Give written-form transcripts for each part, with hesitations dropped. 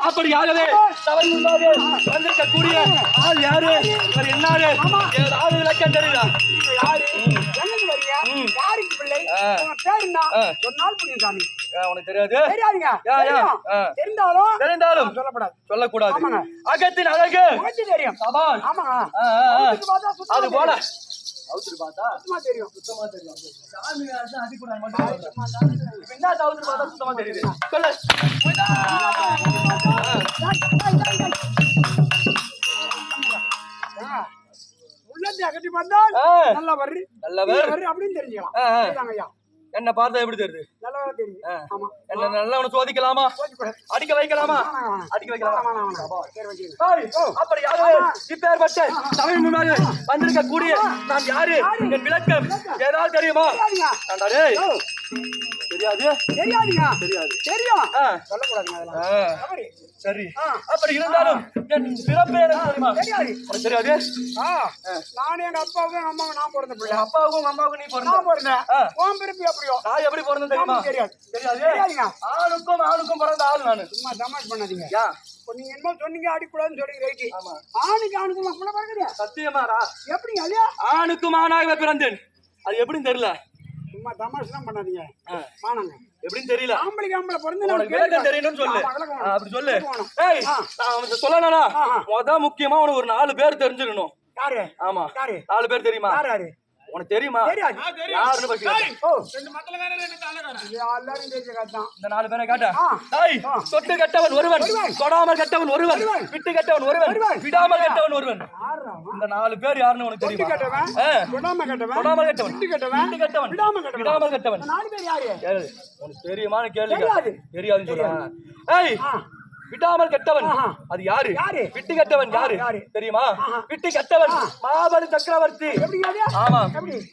அப்படியாகவே வந்திருக்கக்கூடிய ஆள் யாரு என்னாரு ஆளு விளக்கம் தெரியுதா? உனக்கு தெரியாது? தெரிந்தாலும் சொல்லக்கூடாது. அகத்தின் அழகு அது போல சுத்தமா தெரியும். சுத்தமா தெரியுது. உள்ளத்தை அகட்டி பார்த்தால் நல்லவர் அப்படின்னு தெரிஞ்சுக்கலாம். என்ன பார்த்தா எப்படி தெரியுது? என்ன நல்லவனை சோதிக்கலாமா? அடிக்க வைக்கலாமா? அப்படியாகவே இப்பேற்பட்ட தமிழ் முன்னாடி வந்திருக்கக்கூடிய நான் யாரு? என் விளக்கம் ஏதாவது தெரியுமா? தெரியாது. தெரியும். சொல்லக்கூடாது. சரி, அப்படி இருந்தாலும் என் பிறப்பு தெரியாது. நானும் எங்க அப்பாவுக்கும் அம்மாவுக்கும் நான் பிறந்த பிள்ளை. அப்பாவுக்கும் அம்மாவுக்கும் நீ பிறந்தேன். உன் பிறப்பு எப்படியோ நான் எப்படி பிறந்தேன் தெரியுமா? தெரியாது. ஆணுக்கும் பிறந்த ஆள் நானு. சும்மா தமாஷ் பண்ணாதீங்க. நீங்க என்ன சொன்னீங்க அடிக்கூடாதுன்னு சொல்லி ரைட்டு. ஆணுக்கும் அப்படி பிறகுது. சத்தியமாடா? எப்படி இல்லையா? ஆணுக்கும் ஆணாக பிறந்தேன். அது எப்படின்னு தெரியல. சும்மா தமாஷ் தான் பண்ணாதீங்க. வாங்க. எப்படின்னு தெரியல. ஆம்பளை பிறந்து விளக்கம் தெரியணும்னு சொல்லு. அப்படி சொல்லு. நான் சொல்லனா அதான் முக்கியமா உனக்கு ஒரு 4 பேர் தெரிஞ்சிடணும். யாரு? ஆமா, 4 பேர் தெரியுமா? யாரு? உனக்கு தெரியுமா? யாருன்னு பாக்கி இந்த 4 பேரை காட்ட. தொட்டு கட்டவன் ஒருவன், தொடாமல் கட்டவன் ஒருவன், விட்டு கட்டவன் ஒருவன், விடாமல் கட்டவன் ஒருவன். இந்த 4 பேர் யாருன்னு உனக்கு தெரியுமா? தொடாமல் கட்டவன், விட்டு கட்டவன், விடாமல் கட்டவன். உனக்கு தெரியுமான்னு கேள்வி. தெரியாதுன்னு சொல்றேன். விடாமல் கட்டவன் அது யாரு? விட்டு கட்டவன் யாரு தெரியுமா? விட்டு கட்டவன் மாபலி சக்கரவர்த்தி. ஆமா,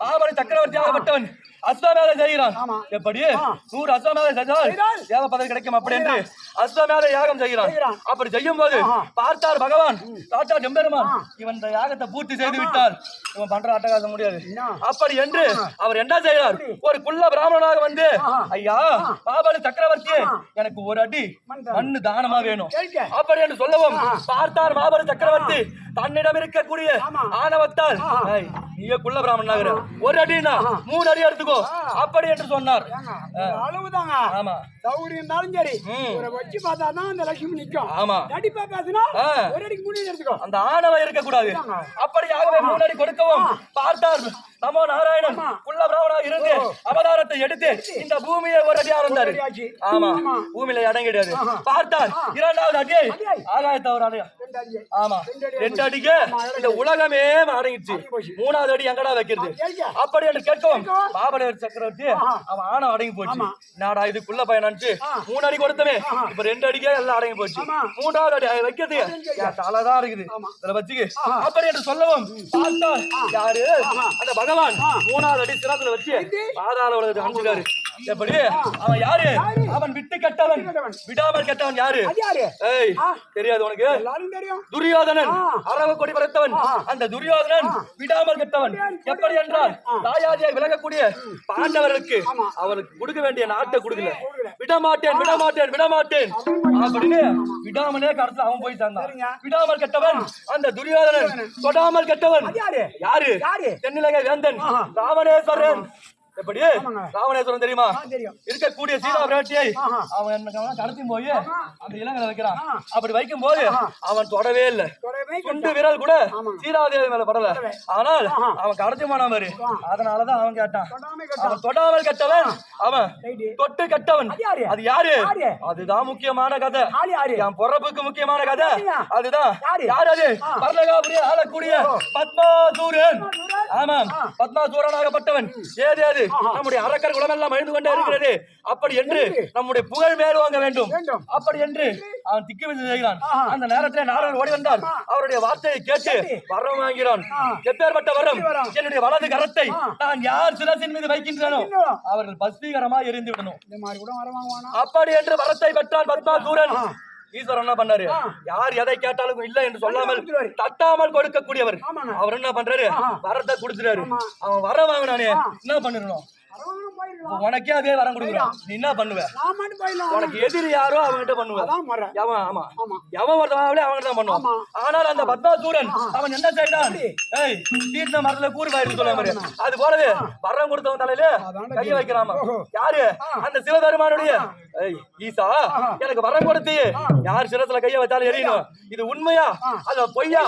மாபலி சக்கரவர்த்தி ஆகப்பட்டவன் அஸ்வமேதம் செய்கிறான். ஆமா. எப்படி 100 அஸ்வமேதம் செய்தால் தேவ பதவி கிடைக்கும் அப்படி என்று அஸ்வமேத யாகம் செய்கிறான். அப்படி செய்யும் போது பார்த்தார் பகவான் சாட்சாத் எம்பெருமான், இவன் இந்த யாகத்தை பூர்த்தி செய்து விட்டால் இவன் பண்ற அட்டகாசம் முடியாது. அப்படி என்று அவர் என்ன செய்கிறார், ஒரு குள்ள பிராமணனாக வந்து, ஐயா பாபாலி சக்கரவர்த்தியே, எனக்கு ஒரு அடி மண்ணு தானமா வேணும் அப்படி என்று சொல்லவும் பார்த்தார் மாபலி சக்கரவர்த்தி தன்னிடம் இருக்கக்கூடிய ஆணவத்தால், நீயே குள்ள பிராமணனாகிற, ஒரு அடினா 3 அடி எடுத்துக்கோ அப்படி என்று சொன்னார். அளவுதாங்க. ஆமா, சௌகரியம் இருந்தாலும் சரி, ஒரு வச்சு பார்த்தாதான் அந்த லட்சுமி நிக்கும். ஆமா, நடிப்பா பேசினா ஒரு அடிக்கு 3 அடி எடுத்துக்கோ. அந்த ஆணவம் இருக்கக்கூடாது. அப்படியாகவே 3 அடி கொடுக்கவும் பார்த்தார் நமோ நாராயணன் குள்ள பிராமணனாக இருந்து அவதாரத்தை எடுத்து இந்த பூமியை ஒரு அடியா இருந்தாரு. ஆமா, பூமியில இடம் கிடையாது. பார்த்தார் 2வது அடியை ஆகாயத்தை ஒரு அடியா. ஆமா, 2 அடிக்கு இந்த உலகமே அடங்கிடுச்சு. 3வது அடி எங்கடா வைக்கிறது அப்படி என்று கேட்கவும் பாபலி சக்கரவர்த்தி அவன் ஆணவம் அடங்கி போச்சு. நாடா இதுக்குள்ள பயனாச்சு 3 அடி கொடுத்தமே, இப்ப 2 அடிக்கே எல்லாம் அடங்கி போச்சு. 3வது அடி வைக்கிறது தலைதான் இருக்குது, இதுல வச்சுக்கு அப்படி என்று சொல்லவும் பார்த்தார் யாரு, அந்த பகவான் 3வது அடி சிரத்துல வச்சு பாதாள உலகத்தை அனுப்பிச்சிட்டாரு. எப்படி அவன் யாரு, அவன் விட்டு கெட்டவன் விடாமல் கெட்டவன் யாரு, ஏய் தெரியாது உனக்கு, துரியோதனன் அரவ கொடி படைத்தவன். அந்த துரியோதனன் விடாமல் கெட்டவன். எப்படி என்றால் தாயாதியை விலகக்கூடிய பாண்டவர்களுக்கு அவருக்கு கொடுக்க வேண்டிய நாட்டை கொடுக்கல. விடமாட்டேன் விடமாட்டேன் விடமாட்டேன் அப்படின்னு விடாமலே கடத்துல அவன் போய் சேர்ந்தான். விடாமல் கெட்டவன் அந்த துரியோதனன். தொடாமல் கெட்டவன் யாரு, தென்னிலங்கை வேந்தன் ராவணேஸ்வரன். எப்படி ராவணேஸ்வரன் தெரியுமா, இருக்கக்கூடிய சீதா பிராட்டியை அவன் கடத்தி போய் அந்த இலங்கையில வைக்கிறான். அப்படி வைக்கும் போது அவன் தொடவே இல்லை, குண்டு விரல் கூட சீதாதேவி மேல படல. ஆனால் அவன் கடத்தி போனான் பாரு, அதனாலதான் அவன் கேட்டான். அவன் தொடாமல் கெட்டவன், அவன் தொட்டு கெட்டவன். அது யாரு, அதுதான் முக்கியமான கதை. என் பொறப்புக்கு முக்கியமான கதை அதுதான். யார் அது, பரலகாபுரியை ஆளக்கூடிய பத்மாசூரன். ஆமாம், பத்மாசூரனாகப்பட்டவன். ஏது அது நம்முடைய அரக்கர் குலமெல்லாம் அழிந்து கொண்டே இருக்கிறது. அப்படி என்று நம்முடைய புகழ் மேலுவாங்க வேண்டும். அப்படி என்று அவன் திக்கு விந்து செய்கிறான். அந்த நேரத்தில் நாரதர் ஓடி வந்தார். அவருடைய வார்த்தையை கேட்டு வரம் வாங்கிறான். எப்பேற்பட்ட வரம், என்னுடைய வலது கரத்தை நான் யார் சிரசின் மீது வைக்கின்றனோ அவர்கள் பஸ்மீகரமா எரிந்து விடணும். அப்படி என்று வரத்தை பெற்றான் பத்மாசூரன். ஈஸ்வரன் என்ன பண்ணாரு, யார் எதை கேட்டாலும் இல்ல என்று சொல்லாமல் தட்டாமல் கொடுக்கக்கூடியவர். அவர் என்ன பண்றாரு, வரத்தை கொடுத்துறாரு. அவன் வர வாங்கினானே என்ன பண்ணிடணும், உனக்கே அதே வரம் கொடுக்குறான். நீ என்ன பண்ணுவ, உனக்கு எதிரி யாரோ அவன்கிட்ட பண்ணுவ. எவன் ஒருத்தவன் அவன்கிட்ட பண்ணுவான். ஆனால் அந்த பத்மாசூரன் அவன் என்ன செய்தான், தீர்த்த மரத்துல கூறு பயிர் சொல்ல மாதிரி அது போலவே வரம் கொடுத்தவன் தலையில கைய வைக்கிறாமா. யாரு, அந்த சிவபெருமானுடைய ஈசா எனக்கு வரம் கொடுத்து யார் சிரத்துல கைய வச்சாலும் எரியணும். இது உண்மையா அது பொய்யா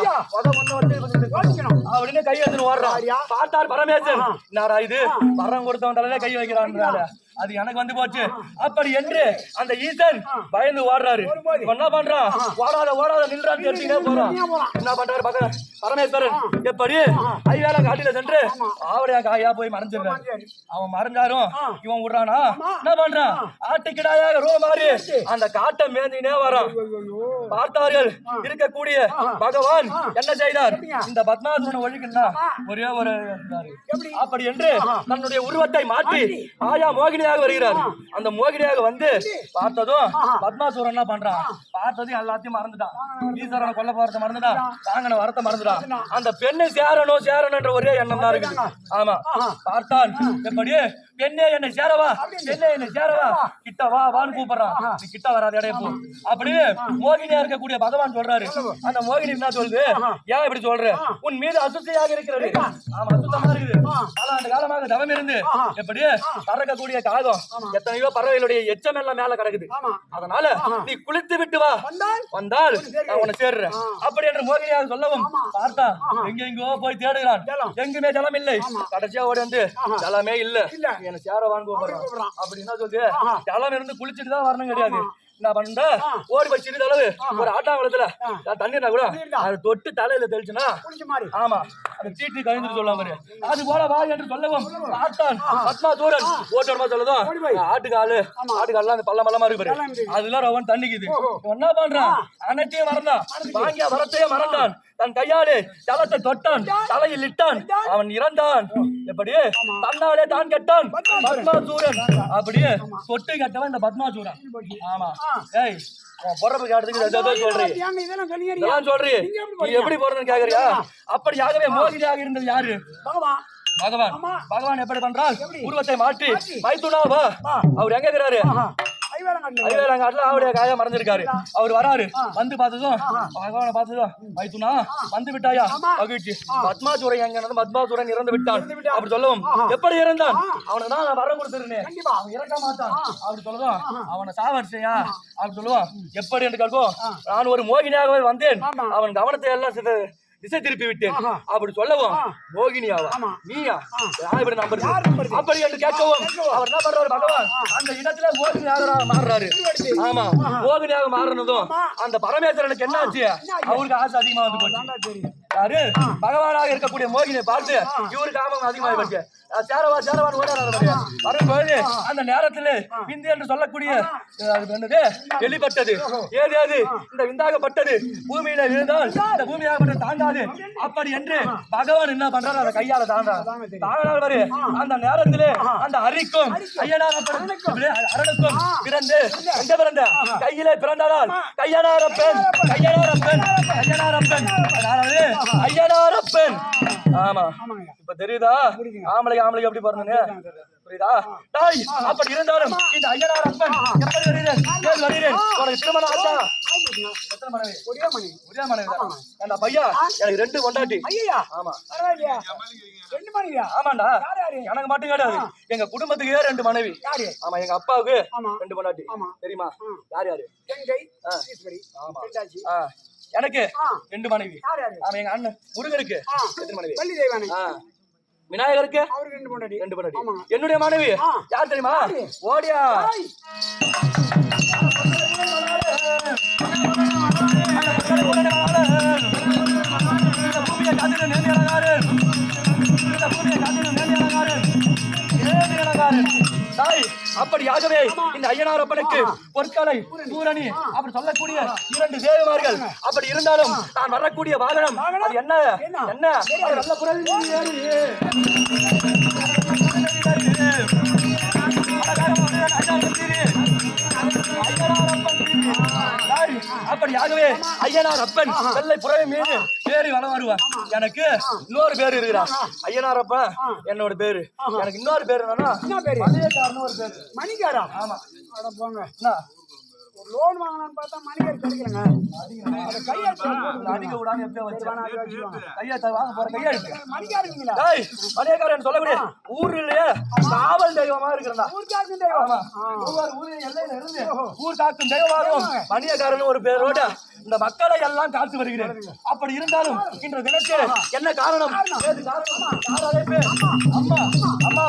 அப்படின்னு கை எடுத்துன்னு ஓடுறான். பார்த்தார் பரமேசன், நாரா இது வரம் கொடுத்தவன் தலையில கை வைக்கிறான், அது எனக்கு வந்து போச்சு. அப்படி என்று அந்த ஈசன் பயந்து ஓடுறாரு. என்ன பண்றான், ஓடாத ஓடாத நின்றான்னு எடுத்துக்கிட்டே போறான். என்ன பண்றாரு பரமேஸ்வரன், எப்படி ஐவேல காட்டில சென்று ஆவடையா காயா போய் மறைஞ்சிருக்கான். அவன் மறைஞ்சாரும் இவன் விடுறானா, என்ன பண்றான், ஆட்டுக்கிடாயாக ரூ மாறி அந்த காட்டை மேந்தினே வரான். பார்த்தார்கள் இருக்கக்கூடிய பகவான் என்ன செய்தார், இந்த பத்மாசூரனை ஒழிக்கணும்னா ஒரே ஒரு அப்படி என்று தன்னுடைய உருவத்தை மாற்றி ஆயா மோகினியாக வருகிறார். அந்த மோகினியாக வந்து பார்த்ததும் பத்மாசூரன் என்ன பண்றான், பார்த்ததும் எல்லாத்தையும் மறந்துட்டான். ஈஸ்வரனை கொல்ல போறத மறந்துட்டான், வாங்கின வரத்தை மறந்துட்டான். அந்த பெண்ணை சேரணும் சேரணும் என்ற ஒரே எண்ணம் தான் இருக்குது. ஆமா, பார்த்தான் எப்படி பெண்ணே என்னை சேரவா, பெண்ணே என்னை சேரவா, கிட்ட வா வான்னு கூப்பிடுறான். நீ கிட்ட வராத இடையே போ அப்படின்னு மோகினியா இருக்கக்கூடிய பகவான் சொல்றாரு. அந்த மோகினி என்ன சொல்லுது, ஏன் இப்படி சொல்ற, உன் மீது அசுத்தையாக இருக்கிறது. ஆமா, அசுத்தமா இருக்குது. அந்த காலமாக தவம் இருந்து எப்படி பறக்கக்கூடிய காகம் எத்தனையோ பறவைகளுடைய எச்சம் எல்லாம் மேல கிடக்குது. அதனால நீ குளித்து விட்டு வா, வந்தால் நான் உன்னை சேர்றேன் அப்படி என்று மோகினியாக சொல்லவும் பார்த்தா எங்கெங்கோ போய் தேடுகிறான். எங்குமே ஜலம் இல்லை. கடைசியா ஓடி வந்து ஜலமே இல்ல, என்ன சேர வாங்க அப்படின்னா சொல்லு, ஜலம் இருந்து குளிச்சுட்டு தான் வரணும் கிடையாது. என்ன பண்ற, ஓடி போய் சிறிதளவு ஒரு ஆட்டாங்குளத்துல தண்ணீர்னா கூட அதை தொட்டு தலையில தெளிச்சுனா, ஆமா அந்த சீட்டு கழிந்து சொல்லுவாங்க பாரு. அது போல வா என்று சொல்லவும் பார்த்தான் பத்மாசூரன் ஓட்டோடமா சொல்லதும் ஆட்டுக்கால அந்த பள்ளமெல்லாம் இருக்கு பாரு, அதெல்லாம் ரவன் தண்ணிக்குது. இவன் என்ன பண்றான், அனைத்தையும் மறந்தான், வாங்கிய வரத்தையே மறந்தான், தன் கையாலே ஜலத்தை தொட்டான், தலையில் இட்டான், அவன் இறந்தான். எப்படி தன்னாலே தான் கெட்டான் பத்மாசூரன், அப்படியே தொட்டு கெட்டவன் இந்த பத்மாசூரன். ஆமா ஏய் பொறப்பு கேட்டதுக்கு சொல்றீங்க, இதெல்லாம் சொல்றீ, நீ எப்படி போறதுன்னு கேக்குறியா? அப்படியாகவே மோகினியாக இருந்தது யாரு? பகவான். பகவான் எப்படி பண்றான், உருவத்தை மாற்றி மைத்துனாவா அவர் எங்க இருக்கிறாரு? ஐவேலங்காட்டுல அவருடைய காயா மறந்துருக்காரு. அவர் வராரு, வந்து பார்த்ததும் பகவானை பார்த்ததும் மைத்துனா வந்து விட்டாயா மகிழ்ச்சி. பத்மாசூரன் எங்க பத்மாசூரன் இறந்து விட்டான் அப்படி சொல்லவும், எப்படி இறந்தான், அவனுக்கு தான் நான் வரம் கொடுத்துருந்தேன், அவன் இறக்க மாட்டான் அப்படி சொல்லவும், அவனை சாவடிச்சையா அப்படி சொல்லுவான். எப்படி என்று கேட்கும், நான் ஒரு மோகினியாகவே வந்தேன், அவன் கவனத்தை எல்லாம் திசை திருப்பி விட்டேன் அப்படி சொல்லவும், மோகினியாவா நீயா இப்படி நம்புறது அப்படி என்று கேட்கவும், அவர் என்ன பண்றாரு பகவான் அந்த இடத்துல மோகினியாக மாறுறாரு. ஆமா மோகினியாக மாறினதும் அந்த பரமேஸ்வரனுக்கு என்ன ஆச்சு, அவருக்கு ஆசை அதிகமா வந்து போச்சு. யாரு பகவானாக இருக்கக்கூடிய மோகினியை பார்த்து இவருக்கு ஆமம் அதிகமாக போச்சு. சேரவான் வரும்போது அந்த நேரத்துல விந்து என்று சொல்லக்கூடிய வெளிப்பட்டது. ஏது இந்த விந்தாகப்பட்டது பூமியில விழுந்தால் இந்த பூமியாகப்பட்ட தாண்டாது அப்படி என்று பகவான் என்ன பண்றாரு, அந்த கையால தாண்டாரு. அந்த நேரத்திலே அந்த அரிக்கும் அரணுக்கும் பிறந்து எங்க பிறந்த கையிலே பிறந்தால் கையனாரப்பெண் ஐயனாரப்பெண். ஆமா இப்ப தெரியுதா ஆம்பளைக்கு எப்படி பிறந்தேன்னு புரியுதா? அப்படி இருந்தாலும் இந்த ஐயனாரப்பன் எப்படி வருகிறேன் உனக்கு திருமணம் ஆச்சா? ஒரே மனைவி அந்த பையா எனக்கு 2 பொண்டாட்டி. ஆமா ஆமாண்டா, எனக்கு மட்டும் கிடையாது, எங்க குடும்பத்துக்கே 2 மனைவி. ஆமா எங்க அப்பாவுக்கு 2 பொண்டாட்டி தெரியுமா? யார் யாரு? எனக்கு 2 மனைவி. ஆமா எங்க அண்ணன் முருகருக்கு எத்தனை மனைவி? விநாயகருக்கு 2 பொண்டாட்டி. என்னுடைய மனைவி யார் தெரியுமா? ஓடியா அப்படியாகவே இந்த ஐயனாரப்பனுக்கு பொற்களை பூரணி அப்படி சொல்லக்கூடிய 2 தேவிமார்கள். அப்படி இருந்தாலும் நான் வரக்கூடிய வாகனம் அது என்ன என்ன நல்ல புரளி அப்படியாகவே ஐயனாரப்பன் வெள்ளை புறவை மீது பேரி வளம் வருவான். எனக்கு இன்னொரு பேரு இருக்கிறான் ஐயனாரப்பன் என்னோட பேரு. எனக்கு இன்னொரு பேரு என்னன்னா மணிகாரன் ஒரு பேரு. மணிகாரா? ஆமா போங்க லோன் வாங்கலாம்னு பார்த்தா மணிகார் கிடைக்கலங்க. அடிக்க விடாம எப்படியா வச்சு கையாத்த வாங்க போற கையாடுங்க மணிகாருங்களா? மணிகாரன் சொல்லக்கூடிய ஊர்லயே காவல் தெய்வமா இருக்கிறதா? ஊர் காக்கும் தெய்வம். ஒவ்வொரு ஊரின் எல்லையில இருந்து ஊர் காக்கும் தெய்வமாகவும் மணிகாரன் ஒரு பேரோட இந்த மக்களை எல்லாம் காத்து வருகிறேன். அப்படி இருந்தாலும் இன்று தினத்தில் என்ன காரணம்? அம்மா அம்மா